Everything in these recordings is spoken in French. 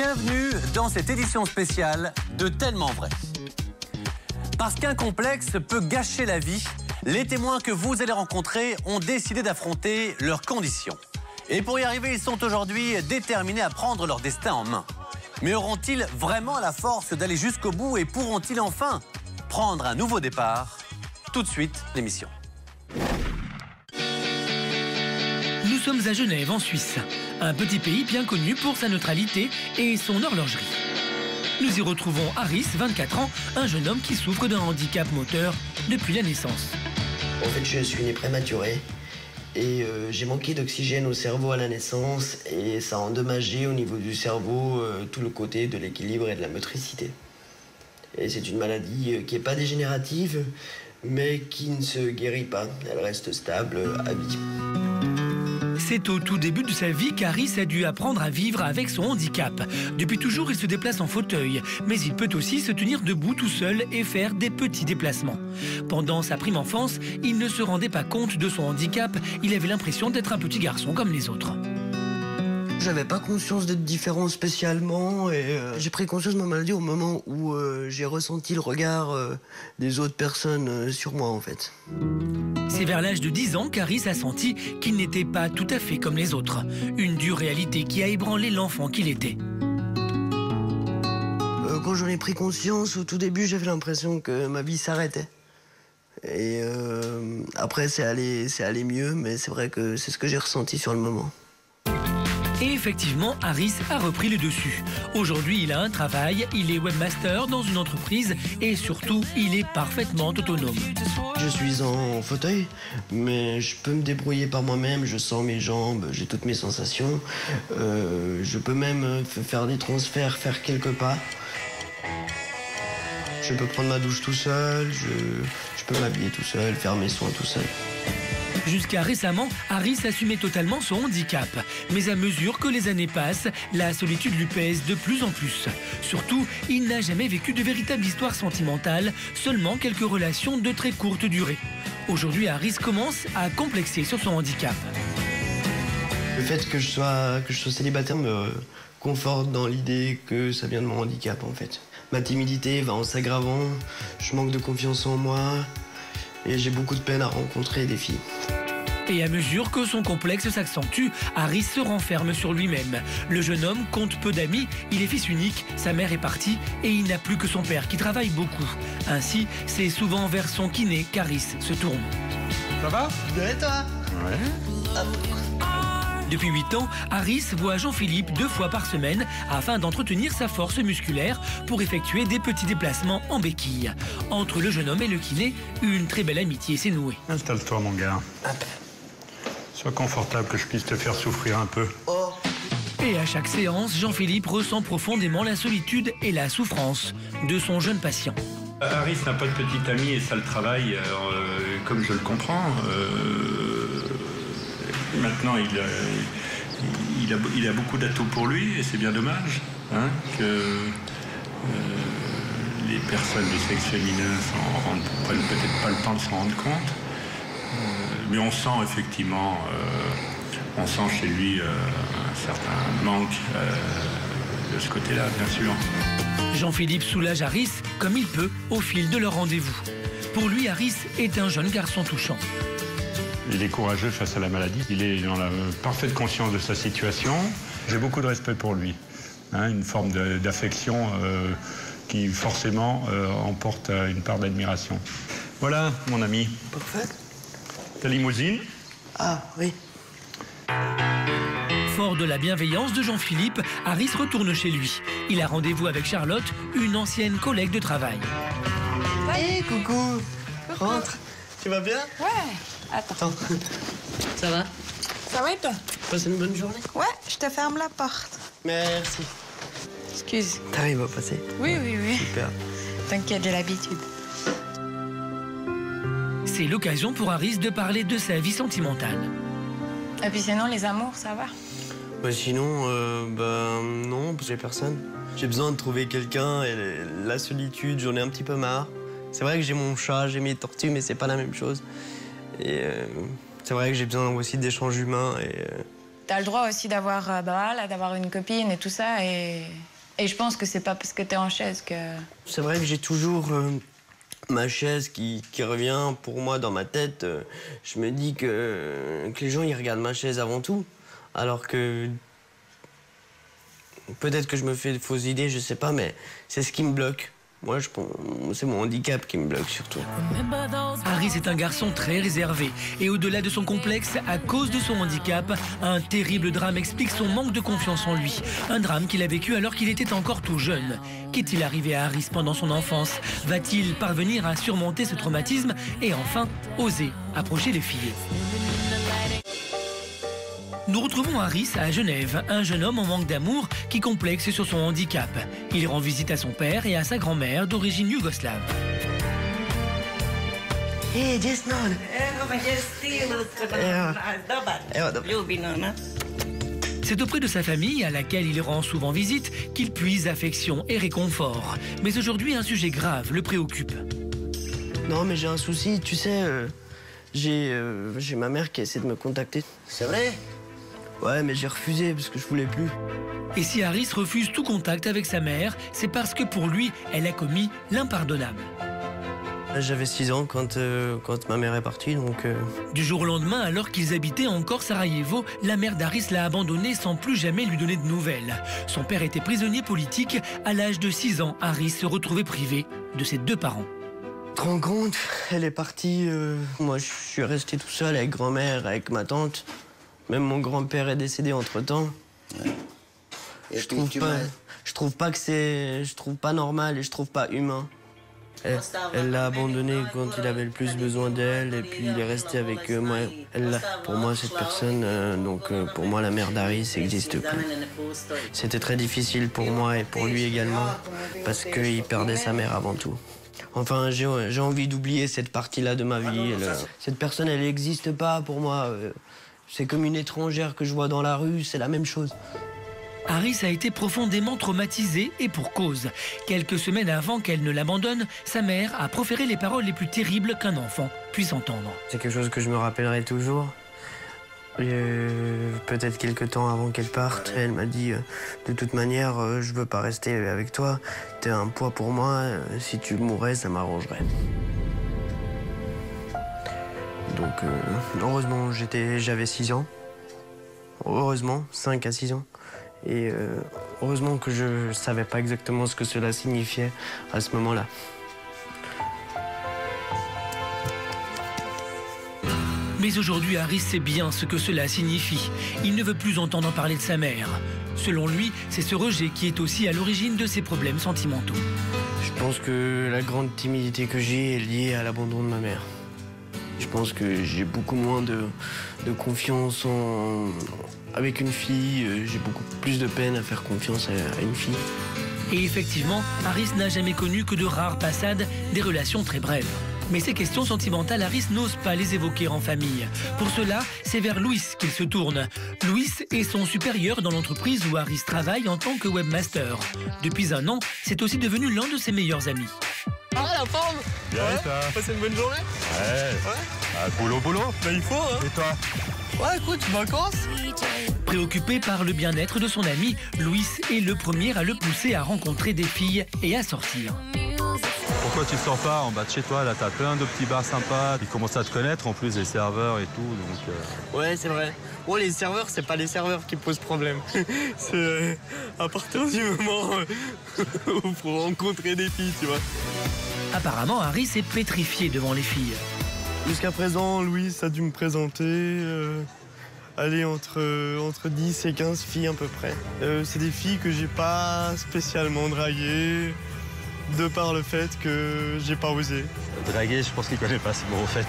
Bienvenue dans cette édition spéciale de Tellement Vrai. Parce qu'un complexe peut gâcher la vie, les témoins que vous allez rencontrer ont décidé d'affronter leurs conditions. Et pour y arriver, ils sont aujourd'hui déterminés à prendre leur destin en main. Mais auront-ils vraiment la force d'aller jusqu'au bout et pourront-ils enfin prendre un nouveau départ? Tout de suite, l'émission. Nous sommes à Genève, en Suisse, un petit pays bien connu pour sa neutralité et son horlogerie. Nous y retrouvons Harris, 24 ans, un jeune homme qui souffre d'un handicap moteur depuis la naissance. En fait, je suis né prématuré et j'ai manqué d'oxygène au cerveau à la naissance et ça a endommagé au niveau du cerveau tout le côté de l'équilibre et de la motricité. Et c'est une maladie qui n'est pas dégénérative, mais qui ne se guérit pas. Elle reste stable à vie. C'est au tout début de sa vie qu'Harris a dû apprendre à vivre avec son handicap. Depuis toujours, il se déplace en fauteuil, mais il peut aussi se tenir debout tout seul et faire des petits déplacements. Pendant sa prime enfance, il ne se rendait pas compte de son handicap. Il avait l'impression d'être un petit garçon comme les autres. J'avais pas conscience d'être différent spécialement et j'ai pris conscience de ma maladie au moment où j'ai ressenti le regard des autres personnes sur moi en fait. C'est vers l'âge de 10 ans qu'Harris a senti qu'il n'était pas tout à fait comme les autres. Une dure réalité qui a ébranlé l'enfant qu'il était. Quand j'en ai pris conscience, au tout début, j'avais l'impression que ma vie s'arrêtait. Et après, c'est allé mieux, mais c'est vrai que c'est ce que j'ai ressenti sur le moment. Et effectivement, Harris a repris le dessus. Aujourd'hui, il a un travail, il est webmaster dans une entreprise et surtout, il est parfaitement autonome. Je suis en fauteuil, mais je peux me débrouiller par moi-même, je sens mes jambes, j'ai toutes mes sensations. Je peux même faire des transferts, faire quelques pas. Je peux prendre ma douche tout seul, je peux m'habiller tout seul, faire mes soins tout seul. Jusqu'à récemment, Harris assumait totalement son handicap. Mais à mesure que les années passent, la solitude lui pèse de plus en plus. Surtout, il n'a jamais vécu de véritable histoire sentimentale, seulement quelques relations de très courte durée. Aujourd'hui, Harris commence à complexer sur son handicap. Le fait que je sois célibataire me conforte dans l'idée que ça vient de mon handicap en fait. Ma timidité va en s'aggravant, je manque de confiance en moi et j'ai beaucoup de peine à rencontrer des filles. Et à mesure que son complexe s'accentue, Harris se renferme sur lui-même. Le jeune homme compte peu d'amis, il est fils unique, sa mère est partie et il n'a plus que son père qui travaille beaucoup. Ainsi, c'est souvent vers son kiné qu'Harris se tourne. Ça va? Bien et toi? Ouais. Depuis 8 ans, Harris voit Jean-Philippe 2 fois par semaine afin d'entretenir sa force musculaire pour effectuer des petits déplacements en béquille. Entre le jeune homme et le kiné, une très belle amitié s'est nouée. Installe-toi, mon gars. Sois confortable, que je puisse te faire souffrir un peu. Oh. Et à chaque séance, Jean-Philippe ressent profondément la solitude et la souffrance de son jeune patient. Harris n'a pas de petit ami et ça le travaille, comme je le comprends. Maintenant, il a beaucoup d'atouts pour lui et c'est bien dommage que les personnes du sexe féminin ne prennent peut-être pas le temps de s'en rendre compte. Mais on sent effectivement, chez lui un certain manque de ce côté-là, bien sûr. Jean-Philippe soulage Harris comme il peut au fil de leur rendez-vous. Pour lui, Harris est un jeune garçon touchant. Il est courageux face à la maladie, il est dans la parfaite conscience de sa situation. J'ai beaucoup de respect pour lui, une forme d'affection qui forcément emporte une part d'admiration. Voilà, mon ami. Parfait. Ta limousine? Ah, oui. Fort de la bienveillance de Jean-Philippe, Harris retourne chez lui. Il a rendez-vous avec Charlotte, une ancienne collègue de travail. Hey, coucou. Rentre. Tu vas bien? Ouais. Attends. Ça va? Ça va et toi? Passe une bonne journée? Ouais, je te ferme la porte. Merci. Excuse. T'arrives à passer? Oui. Super. T'inquiète, j'ai l'habitude. C'est l'occasion pour Harris de parler de sa vie sentimentale. Et puis sinon, les amours, ça va? Bah sinon, non, j'ai personne. J'ai besoin de trouver quelqu'un et la solitude, j'en ai un petit peu marre. C'est vrai que j'ai mon chat, j'ai mes tortues, mais c'est pas la même chose. Et c'est vrai que j'ai besoin aussi d'échanges humains et T'as le droit aussi d'avoir d'avoir une copine et tout ça. Et je pense que c'est pas parce que t'es en chaise que... C'est vrai que j'ai toujours ma chaise qui revient pour moi dans ma tête. Je me dis que les gens, ils regardent ma chaise avant tout. Alors que... Peut-être que je me fais de fausses idées, je sais pas, mais c'est ce qui me bloque. Moi, c'est mon handicap qui me bloque surtout. Harris est un garçon très réservé. Et au-delà de son complexe, à cause de son handicap, un terrible drame explique son manque de confiance en lui. Un drame qu'il a vécu alors qu'il était encore tout jeune. Qu'est-il arrivé à Harris pendant son enfance? Va-t-il parvenir à surmonter ce traumatisme et enfin oser approcher les filles? Nous retrouvons Harris à Genève, un jeune homme en manque d'amour qui complexe sur son handicap. Il rend visite à son père et à sa grand-mère d'origine yougoslave. Hey, C'est auprès de sa famille, à laquelle il rend souvent visite, qu'il puise affection et réconfort. Mais aujourd'hui, un sujet grave le préoccupe. Non, mais j'ai un souci, tu sais, j'ai ma mère qui essaie de me contacter. C'est vrai? Ouais, mais j'ai refusé parce que je voulais plus. Et si Harris refuse tout contact avec sa mère, c'est parce que pour lui, elle a commis l'impardonnable. J'avais 6 ans quand ma mère est partie, donc... Du jour au lendemain, alors qu'ils habitaient encore Sarajevo, la mère d'Harris l'a abandonné sans plus jamais lui donner de nouvelles. Son père était prisonnier politique. À l'âge de 6 ans, Harris se retrouvait privé de ses 2 parents. Tu te rends compte? Elle est partie. Moi, je suis resté tout seul avec grand-mère, avec ma tante. Même mon grand-père est décédé entre-temps. Ouais. Je trouve pas normal et je trouve pas humain. Elle l'a abandonné quand il avait le plus besoin d'elle et puis il est resté avec moi. Pour moi, cette personne, pour moi, la mère d'Harris n'existe plus. C'était très difficile pour moi et pour lui également parce qu'il perdait sa mère avant tout. Enfin, j'ai envie d'oublier cette partie-là de ma vie. Cette personne, elle n'existe pas pour moi. C'est comme une étrangère que je vois dans la rue, c'est la même chose. Harris a été profondément traumatisée et pour cause. Quelques semaines avant qu'elle ne l'abandonne, sa mère a proféré les paroles les plus terribles qu'un enfant puisse entendre. C'est quelque chose que je me rappellerai toujours. Peut-être quelques temps avant qu'elle parte, elle m'a dit de toute manière, je veux pas rester avec toi. T'es un poids pour moi. Si tu mourais, ça m'arrangerait. Donc, heureusement, j'avais 6 ans. Heureusement, 5 à 6 ans. Et heureusement que je savais pas exactement ce que cela signifiait à ce moment-là. Mais aujourd'hui, Harris sait bien ce que cela signifie. Il ne veut plus entendre parler de sa mère. Selon lui, c'est ce rejet qui est aussi à l'origine de ses problèmes sentimentaux. Je pense que la grande timidité que j'ai est liée à l'abandon de ma mère. Je pense que j'ai beaucoup moins de confiance avec une fille. J'ai beaucoup plus de peine à faire confiance à une fille. Et effectivement, Harris n'a jamais connu que de rares passades, des relations très brèves. Mais ces questions sentimentales, Harris n'ose pas les évoquer en famille. Pour cela, c'est vers Louis qu'il se tourne. Louis est son supérieur dans l'entreprise où Harris travaille en tant que webmaster. Depuis 1 an, c'est aussi devenu l'un de ses meilleurs amis. Ah, la forme? Bien, ouais. et toi? Passez une bonne journée? Ouais. Boulot. Bah, il faut, hein. Et toi? Ouais, écoute, vacances? Préoccupé par le bien-être de son ami, Louis est le premier à le pousser à rencontrer des filles et à sortir. Pourquoi tu sors pas en bas de chez toi? Là, t'as plein de petits bars sympas. Ils commencent à te connaître, en plus, les serveurs et tout. Donc, Ouais, c'est vrai. Bon, les serveurs, c'est pas les serveurs qui posent problème. C'est à partir du moment où il faut rencontrer des filles, tu vois. Apparemment, Harris est pétrifié devant les filles. Jusqu'à présent, Louis a dû me présenter aller entre 10 et 15 filles à peu près. C'est des filles que j'ai pas spécialement draguées, de par le fait que j'ai pas osé. draguer, je pense qu'il connaît pas ce mot, en fait.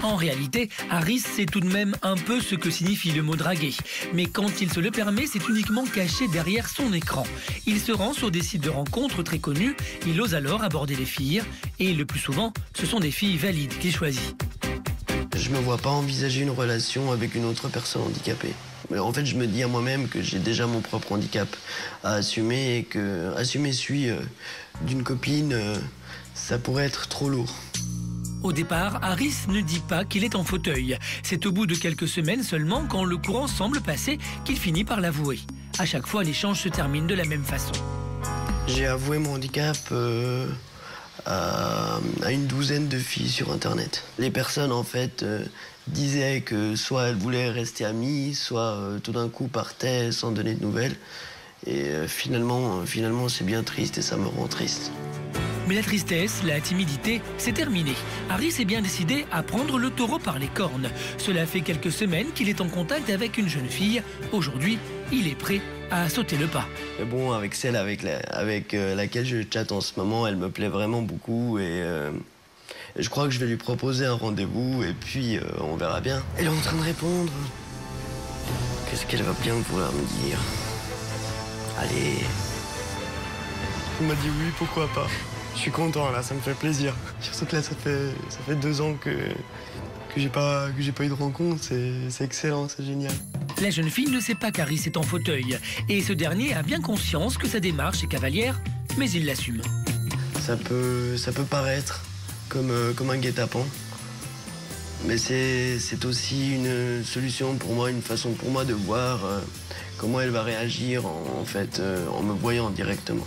En réalité, Harris sait tout de même un peu ce que signifie le mot draguer. Mais quand il se le permet, c'est uniquement caché derrière son écran. Il se rend sur des sites de rencontres très connus, il ose alors aborder les filles. Et le plus souvent, ce sont des filles valides qu'il choisit. Je me vois pas envisager une relation avec une autre personne handicapée. Mais en fait, je me dis à moi-même que j'ai déjà mon propre handicap à assumer et que assumer celui d'une copine, ça pourrait être trop lourd. Au départ, Harris ne dit pas qu'il est en fauteuil. C'est au bout de quelques semaines seulement, quand le courant semble passer, qu'il finit par l'avouer. À chaque fois, l'échange se termine de la même façon. J'ai avoué mon handicap à une douzaine de filles sur Internet. Les personnes, en fait, disaient que soit elles voulaient rester amies, soit tout d'un coup partaient sans donner de nouvelles. Et finalement, c'est bien triste et ça me rend triste. Mais la tristesse, la timidité, c'est terminé. Harris est bien décidé à prendre le taureau par les cornes. Cela fait quelques semaines qu'il est en contact avec une jeune fille. Aujourd'hui, il est prêt à sauter le pas. Mais bon, avec celle avec laquelle je chatte en ce moment, elle me plaît vraiment beaucoup et je crois que je vais lui proposer un rendez-vous et puis on verra bien. Elle est en train de répondre. Qu'est-ce qu'elle va bien vouloir me dire? Allez. Il m'a dit oui, pourquoi pas. Je suis content là, ça me fait plaisir. Surtout que là, ça fait 2 ans que j'ai pas eu de rencontre, c'est excellent, c'est génial. La jeune fille ne sait pas qu'Harris est en fauteuil. Et ce dernier a bien conscience que sa démarche est cavalière, mais il l'assume. Ça peut paraître comme un guet-apens. Mais c'est aussi une solution pour moi, une façon pour moi de voir comment elle va réagir en me voyant directement.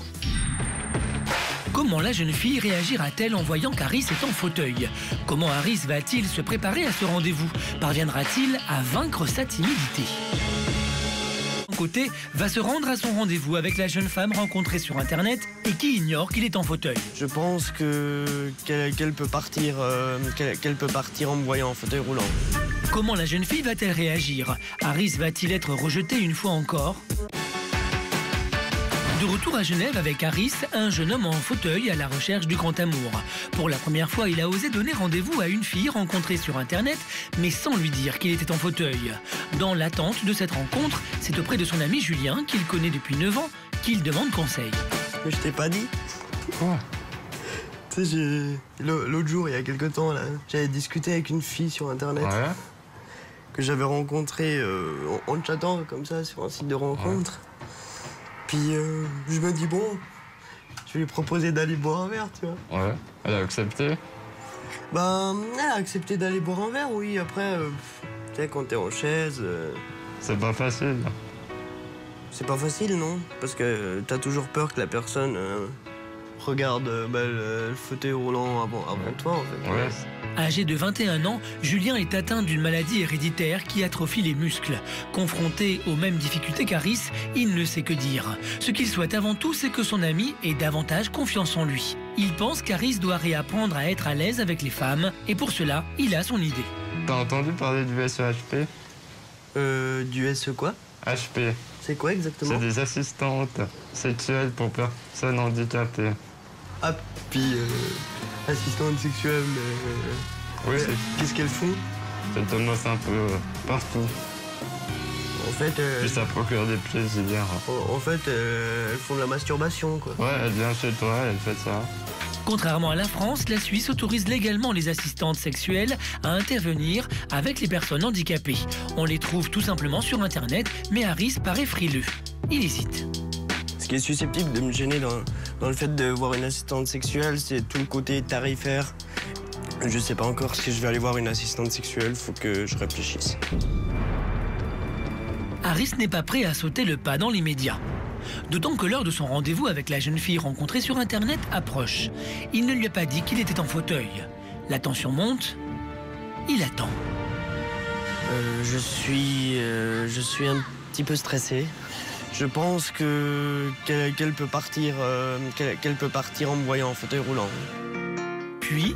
Comment la jeune fille réagira-t-elle en voyant qu'Harris est en fauteuil? Comment Harris va-t-il se préparer à ce rendez-vous? Parviendra-t-il à vaincre sa timidité? De son côté, va se rendre à son rendez-vous avec la jeune femme rencontrée sur Internet et qui ignore qu'il est en fauteuil. Je pense qu'elle peut partir en me voyant en fauteuil roulant. Comment la jeune fille va-t-elle réagir? Harris va-t-il être rejeté une fois encore? De retour à Genève avec Harris, un jeune homme en fauteuil à la recherche du grand amour. Pour la première fois, il a osé donner rendez-vous à une fille rencontrée sur Internet, mais sans lui dire qu'il était en fauteuil. Dans l'attente de cette rencontre, c'est auprès de son ami Julien, qu'il connaît depuis 9 ans, qu'il demande conseil. Mais je t'ai pas dit. Quoi? Tu sais, l'autre jour, il y a quelque temps, là, j'avais discuté avec une fille sur Internet. Ouais. Que j'avais rencontrée en chattant comme ça sur un site de rencontre. Ouais. Puis je me dis, bon, je vais lui proposer d'aller boire un verre, tu vois. Ouais, elle a accepté? Ben, elle a accepté d'aller boire un verre, oui. Après, tu sais, quand t'es en chaise... C'est pas facile. C'est pas facile, non? Parce que t'as toujours peur que la personne regarde le fauteuil roulant avant toi, en fait. Ouais. Âgé de 21 ans, Julien est atteint d'une maladie héréditaire qui atrophie les muscles. Confronté aux mêmes difficultés qu'Harris, il ne sait que dire. Ce qu'il souhaite avant tout, c'est que son ami ait davantage confiance en lui. Il pense qu'Harris doit réapprendre à être à l'aise avec les femmes, et pour cela, il a son idée. T'as entendu parler du SEHP? Du SE quoi? HP. C'est quoi exactement? C'est des assistantes sexuelles pour personnes handicapées. Ah, puis assistante sexuelle, oui, qu'est-ce qu'elles font? Ça te noce un peu partout. En fait... Puis ça procure des plaisirs. En fait, elles font de la masturbation, quoi. Ouais, elle vient chez toi, elle fait ça. Contrairement à la France, la Suisse autorise légalement les assistantes sexuelles à intervenir avec les personnes handicapées. On les trouve tout simplement sur Internet, mais Harris paraît frileux. Il hésite. Ce qui est susceptible de me gêner dans le fait de voir une assistante sexuelle, c'est tout le côté tarifaire. Je sais pas encore si je vais aller voir une assistante sexuelle, faut que je réfléchisse. Harris n'est pas prêt à sauter le pas dans l'immédiat. D'autant que l'heure de son rendez-vous avec la jeune fille rencontrée sur Internet approche. Il ne lui a pas dit qu'il était en fauteuil. La tension monte. Il attend. Je suis un petit peu stressé. Je pense qu'elle peut partir en me voyant en fauteuil roulant. Puis,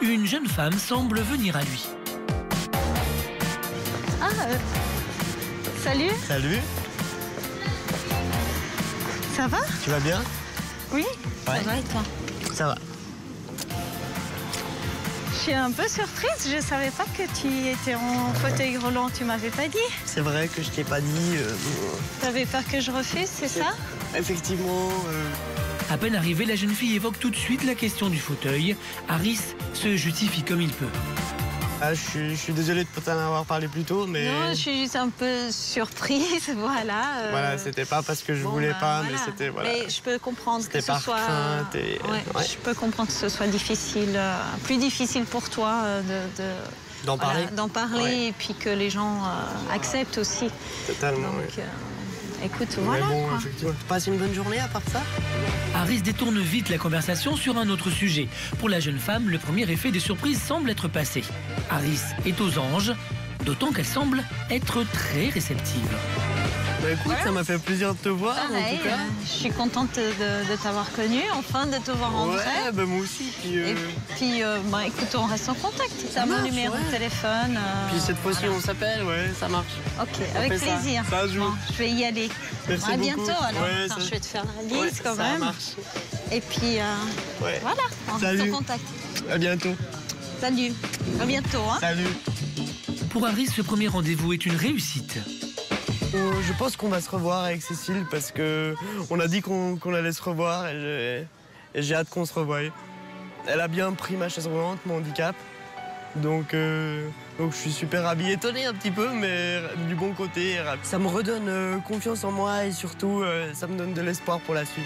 une jeune femme semble venir à lui. Ah, salut. Salut. Ça va? Tu vas bien? Oui, ouais. Ça va et toi? Ça va. Je suis un peu surprise, je savais pas que tu étais en fauteuil roulant, tu m'avais pas dit. C'est vrai que je t'ai pas dit. T'avais peur que je refuse, c'est ça? Effectivement. À peine arrivée, la jeune fille évoque tout de suite la question du fauteuil. Harris se justifie comme il peut. Ah, je suis désolé de ne pas t'en avoir parlé plus tôt, mais... Non, je suis juste un peu surprise, voilà. Voilà, c'était pas parce que je voulais pas, mais c'était... Voilà. Mais je peux comprendre que ce soit... crainte et... Ouais. Je peux comprendre que ce soit difficile, plus difficile pour toi d'en parler. D'en parler et puis que les gens acceptent aussi. Totalement, donc, écoute, voilà. Bon, effectivement. Passe une bonne journée à part ça. Harris détourne vite la conversation sur un autre sujet. Pour la jeune femme, le premier effet des surprises semble être passé. Harris est aux anges, d'autant qu'elle semble être très réceptive. Bah écoute, ça m'a fait plaisir de te voir en tout cas. Je suis contente de t'avoir connu, enfin de te voir en vrai. Ouais, bah moi aussi. Et puis, écoute, on reste en contact. Tu as mon numéro de téléphone. Puis cette fois-ci, on s'appelle, ouais, ça marche. Ok, avec plaisir. Ça joue. Bon, je vais y aller. Merci à beaucoup. bientôt alors. Ouais, Enfin, je vais te faire la liste quand même. Ça marche. Et puis, voilà, on reste en contact. À bientôt. Salut. À bientôt. Hein. Salut. Pour Harris, ce premier rendez-vous est une réussite. Je pense qu'on va se revoir avec Cécile parce que on a dit qu'on allait se revoir et j'ai hâte qu'on se revoie. Elle a bien pris ma chaise roulante, mon handicap. Donc je suis super ravi, étonné un petit peu, mais du bon côté. Ça me redonne confiance en moi et surtout, ça me donne de l'espoir pour la suite.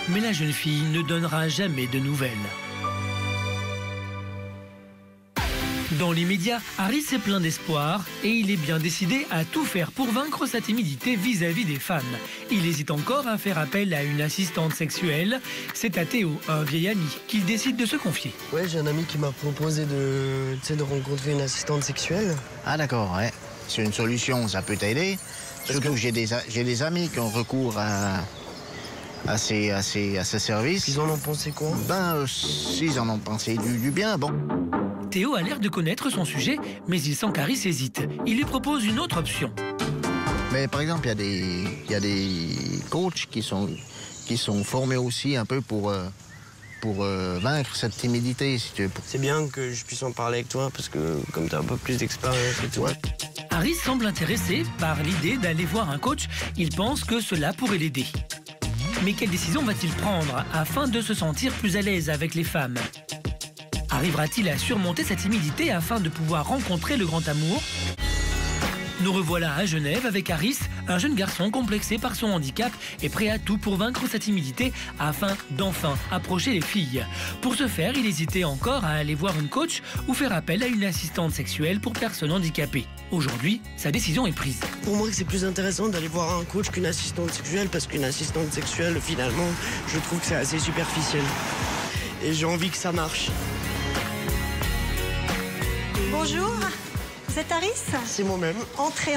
Mais la jeune fille ne donnera jamais de nouvelles. Dans l'immédiat, Harris est plein d'espoir et il est bien décidé à tout faire pour vaincre sa timidité vis-à-vis des femmes. Il hésite encore à faire appel à une assistante sexuelle. C'est à Théo, un vieil ami, qu'il décide de se confier. Ouais, j'ai un ami qui m'a proposé de rencontrer une assistante sexuelle. Ah d'accord, ouais. C'est une solution, ça peut t'aider. Surtout que j'ai des amis qui ont recours à ces services. Ils en ont pensé quoi? Ben, s'ils en ont pensé du bien, bon. Théo a l'air de connaître son sujet, mais il sent qu'Harris hésite. Il lui propose une autre option. Mais par exemple, il y a des coachs qui sont formés aussi un peu pour vaincre cette timidité, si tu veux. C'est bien que je puisse en parler avec toi, parce que comme tu as un peu plus d'expérience et tout. Ouais. Harris semble intéressé par l'idée d'aller voir un coach. Il pense que cela pourrait l'aider. Mais quelle décision va-t-il prendre afin de se sentir plus à l'aise avec les femmes? Arrivera-t-il à surmonter sa timidité afin de pouvoir rencontrer le grand amour? Nous revoilà à Genève avec Harris, un jeune garçon complexé par son handicap et prêt à tout pour vaincre sa timidité afin d'enfin approcher les filles. Pour ce faire, il hésitait encore à aller voir une coach ou faire appel à une assistante sexuelle pour personnes handicapées. Aujourd'hui, sa décision est prise. Pour moi, c'est plus intéressant d'aller voir un coach qu'une assistante sexuelle parce qu'une assistante sexuelle, finalement, je trouve que c'est assez superficiel. Et j'ai envie que ça marche. Bonjour, vous êtes Harris? C'est moi-même. Entrez.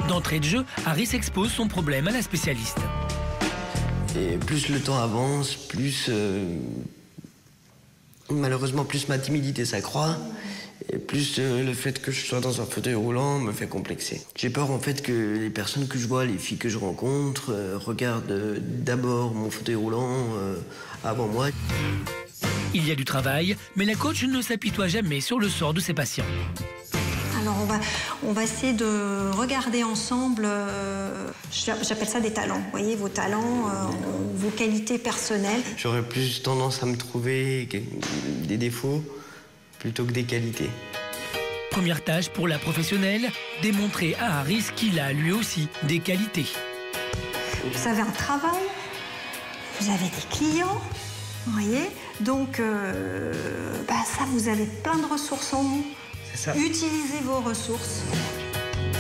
D'entrée de jeu, Harris expose son problème à la spécialiste. Et plus le temps avance, plus... malheureusement, plus ma timidité s'accroît. Et plus le fait que je sois dans un fauteuil roulant me fait complexer. J'ai peur en fait que les personnes que je vois, les filles que je rencontre, regardent d'abord mon fauteuil roulant avant moi. Il y a du travail, mais la coach ne s'apitoie jamais sur le sort de ses patients. Alors on va essayer de regarder ensemble, j'appelle ça des talents, vous voyez, vos talents, vos qualités personnelles. J'aurais plus tendance à me trouver des défauts plutôt que des qualités. Première tâche pour la professionnelle, démontrer à Harris qu'il a lui aussi des qualités. Vous avez un travail, vous avez des clients, vous voyez, donc ça, vous avez plein de ressources en vous. C'est ça. Utilisez vos ressources.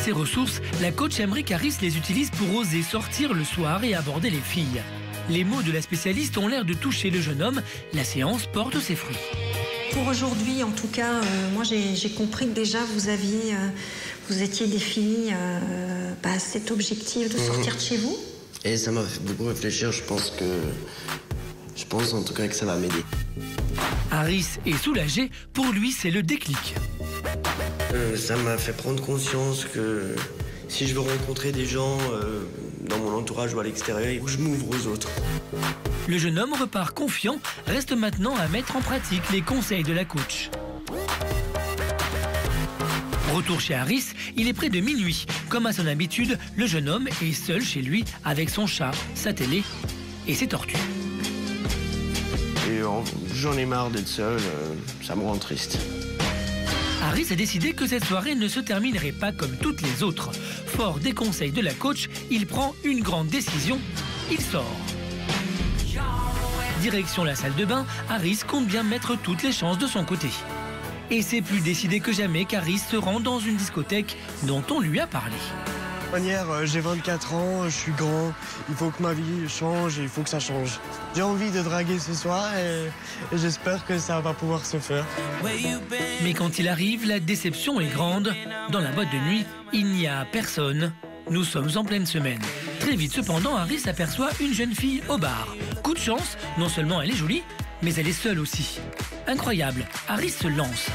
Ces ressources, la coach aimerait qu'Harris les utilise pour oser sortir le soir et aborder les filles. Les mots de la spécialiste ont l'air de toucher le jeune homme. La séance porte ses fruits. Pour aujourd'hui, en tout cas, moi j'ai compris que déjà vous étiez défini cet objectif de sortir de chez vous. Et ça m'a fait beaucoup réfléchir, je pense en tout cas que ça va m'aider. Harris est soulagé, pour lui c'est le déclic. Ça m'a fait prendre conscience que si je veux rencontrer des gens dans mon entourage ou à l'extérieur, il faut que je m'ouvre aux autres. Le jeune homme repart confiant, reste maintenant à mettre en pratique les conseils de la coach. Retour chez Harris, il est près de minuit. Comme à son habitude, le jeune homme est seul chez lui avec son chat, sa télé et ses tortues. Et j'en ai marre d'être seul, ça me rend triste. Harris a décidé que cette soirée ne se terminerait pas comme toutes les autres. Fort des conseils de la coach, il prend une grande décision. Il sort. Direction la salle de bain, Harris compte bien mettre toutes les chances de son côté. Et c'est plus décidé que jamais qu'Harris se rend dans une discothèque dont on lui a parlé. De toute manière, j'ai 24 ans, je suis grand, il faut que ma vie change et il faut que ça change. J'ai envie de draguer ce soir et j'espère que ça va pouvoir se faire. Mais quand il arrive, la déception est grande. Dans la boîte de nuit, il n'y a personne. Nous sommes en pleine semaine. Très vite cependant, Harris aperçoit une jeune fille au bar. Coup de chance, non seulement elle est jolie, mais elle est seule aussi. Incroyable, Harris se lance.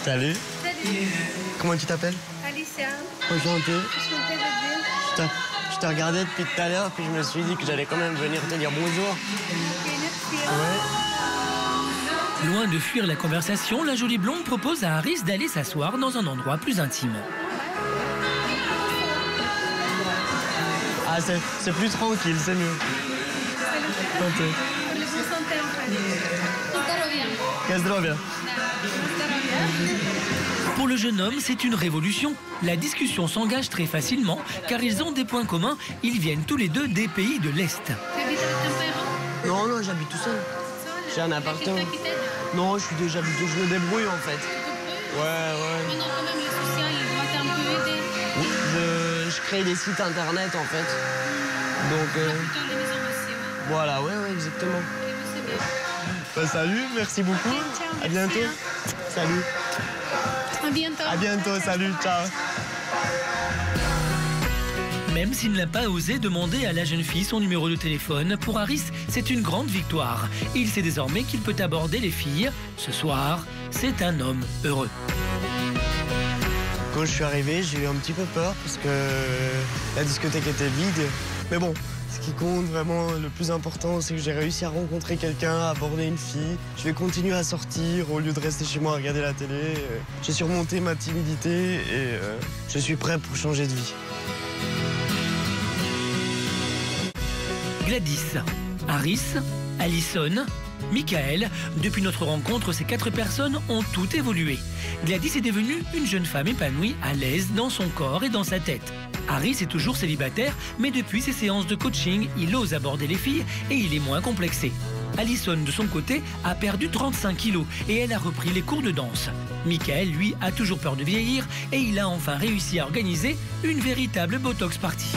Salut. Salut. Comment tu t'appelles? Alicia. Enchanté. Enchantée de dire. Je t'ai regardé depuis tout à l'heure, puis je me suis dit que j'allais quand même venir te dire bonjour. Ok, merci. Ouais. Loin de fuir la conversation, la jolie blonde propose à Harris d'aller s'asseoir dans un endroit plus intime. Ah, c'est plus tranquille, c'est mieux. Santé. Le bon santé en fait. Que zdrowie. Pour le jeune homme, c'est une révolution. La discussion s'engage très facilement car ils ont des points communs. Ils viennent tous les deux des pays de l'Est. Tu habites avec ton père? Non, non, j'habite tout seul. J'ai un appartement. Non, je me débrouille en fait. Ouais, ouais. Mais non, quand même, le social, il doit t'un peu aider. Oui, je crée des sites internet en fait. Donc, voilà, ouais, exactement. Bah, salut, merci beaucoup. Ciao, à bientôt. merci, Salut. À bientôt. À bientôt, salut, ciao. Même s'il n'a pas osé demander à la jeune fille son numéro de téléphone, pour Harris, c'est une grande victoire. Il sait désormais qu'il peut aborder les filles. Ce soir, c'est un homme heureux. Quand je suis arrivé, j'ai eu un petit peu peur parce que la discothèque était vide. Mais bon, ce qui compte vraiment, le plus important, c'est que j'ai réussi à rencontrer quelqu'un, à aborder une fille. Je vais continuer à sortir au lieu de rester chez moi à regarder la télé. J'ai surmonté ma timidité et je suis prêt pour changer de vie. Gladys, Harris, Alison, Michael. Depuis notre rencontre, ces 4 personnes ont toutes évolué. Gladys est devenue une jeune femme épanouie, à l'aise dans son corps et dans sa tête. Harris est toujours célibataire, mais depuis ses séances de coaching, il ose aborder les filles et il est moins complexé. Alison, de son côté, a perdu 35 kilos et elle a repris les cours de danse. Michael, lui, a toujours peur de vieillir et il a enfin réussi à organiser une véritable Botox party.